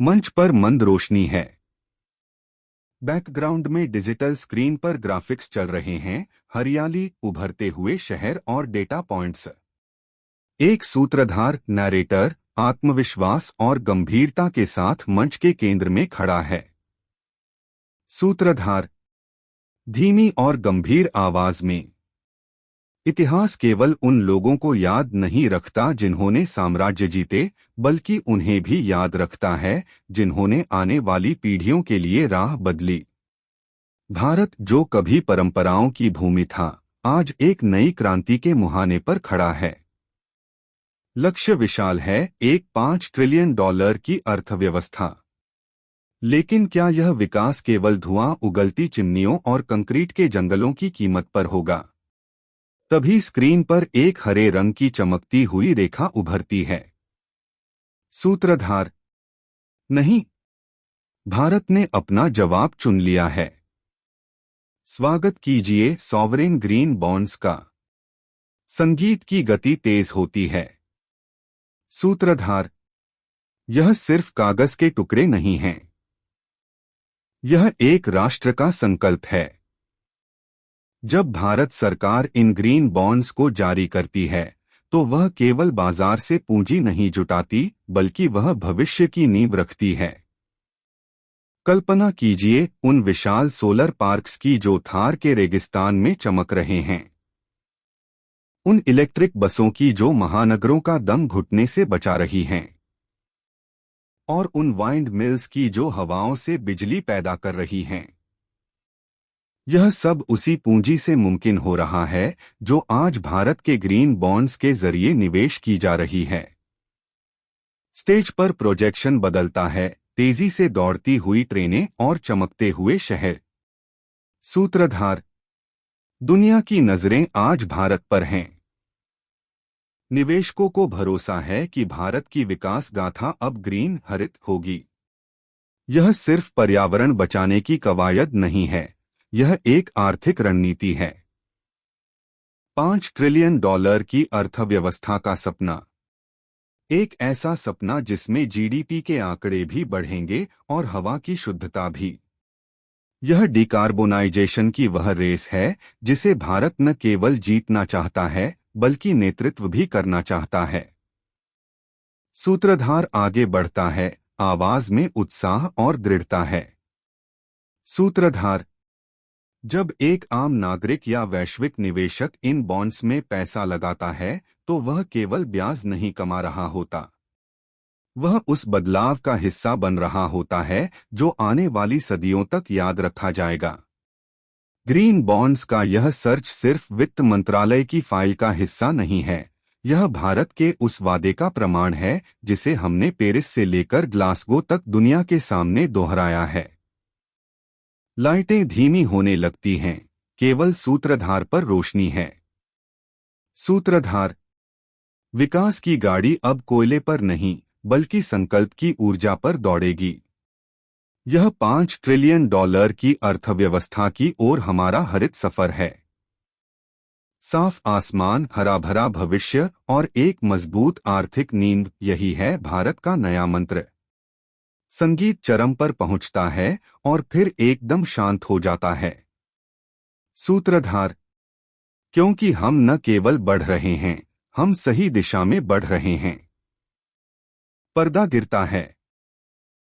मंच पर मंद रोशनी है। बैकग्राउंड में डिजिटल स्क्रीन पर ग्राफिक्स चल रहे हैं, हरियाली, उभरते हुए शहर और डेटा पॉइंट्स। एक सूत्रधार नैरेटर आत्मविश्वास और गंभीरता के साथ मंच के केंद्र में खड़ा है। सूत्रधार धीमी और गंभीर आवाज में। इतिहास केवल उन लोगों को याद नहीं रखता जिन्होंने साम्राज्य जीते, बल्कि उन्हें भी याद रखता है जिन्होंने आने वाली पीढ़ियों के लिए राह बदली। भारत, जो कभी परंपराओं की भूमि था, आज एक नई क्रांति के मुहाने पर खड़ा है। लक्ष्य विशाल है, एक $5 ट्रिलियन की अर्थव्यवस्था। लेकिन क्या यह विकास केवल धुआं, उगलती चिमनियों और कंक्रीट के जंगलों की कीमत पर होगा? तभी स्क्रीन पर एक हरे रंग की चमकती हुई रेखा उभरती है। सूत्रधार नहीं, भारत ने अपना जवाब चुन लिया है। स्वागत कीजिए सॉवरेन ग्रीन बॉन्ड्स का। संगीत की गति तेज होती है। सूत्रधार यह सिर्फ कागज के टुकड़े नहीं हैं। यह एक राष्ट्र का संकल्प है। जब भारत सरकार इन ग्रीन बॉन्ड्स को जारी करती है, तो वह केवल बाजार से पूंजी नहीं जुटाती, बल्कि वह भविष्य की नींव रखती है। कल्पना कीजिए उन विशाल सोलर पार्क्स की जो थार के रेगिस्तान में चमक रहे हैं। उन इलेक्ट्रिक बसों की जो महानगरों का दम घुटने से बचा रही हैं। और उन वाइंड मिल्स की जो हवाओं से बिजली पैदा कर रही हैं। यह सब उसी पूंजी से मुमकिन हो रहा है जो आज भारत के ग्रीन बॉन्ड्स के जरिए निवेश की जा रही है। स्टेज पर प्रोजेक्शन बदलता है, तेजी से दौड़ती हुई ट्रेनें और चमकते हुए शहर। सूत्रधार दुनिया की नजरें आज भारत पर हैं। निवेशकों को भरोसा है कि भारत की विकास गाथा अब ग्रीन हरित होगी। यह सिर्फ पर्यावरण बचाने की कवायद नहीं है, यह एक आर्थिक रणनीति है। $5 ट्रिलियन की अर्थव्यवस्था का सपना। एक ऐसा सपना जिसमें जीडीपी के आंकड़े भी बढ़ेंगे और हवा की शुद्धता भी। यह डिकार्बोनाइजेशन की वह रेस है जिसे भारत न केवल जीतना चाहता है, बल्कि नेतृत्व भी करना चाहता है। सूत्रधार आगे बढ़ता है, आवाज में उत्साह और दृढ़ता है। सूत्रधार जब एक आम नागरिक या वैश्विक निवेशक इन बॉन्ड्स में पैसा लगाता है, तो वह केवल ब्याज नहीं कमा रहा होता। वह उस बदलाव का हिस्सा बन रहा होता है जो आने वाली सदियों तक याद रखा जाएगा। ग्रीन बॉन्ड्स का यह सर्च सिर्फ वित्त मंत्रालय की फाइल का हिस्सा नहीं है, यह भारत के उस वादे का प्रमाण है जिसे हमने पेरिस से लेकर ग्लासगो तक दुनिया के सामने दोहराया है। लाइटें धीमी होने लगती हैं, केवल सूत्रधार पर रोशनी है। सूत्रधार विकास की गाड़ी अब कोयले पर नहीं, बल्कि संकल्प की ऊर्जा पर दौड़ेगी। यह $5 ट्रिलियन की अर्थव्यवस्था की ओर हमारा हरित सफर है। साफ आसमान, हरा भरा भविष्य और एक मजबूत आर्थिक नींव, यही है भारत का नया मंत्र। संगीत चरम पर पहुंचता है और फिर एकदम शांत हो जाता है। सूत्रधार क्योंकि हम न केवल बढ़ रहे हैं, हम सही दिशा में बढ़ रहे हैं। पर्दा गिरता है।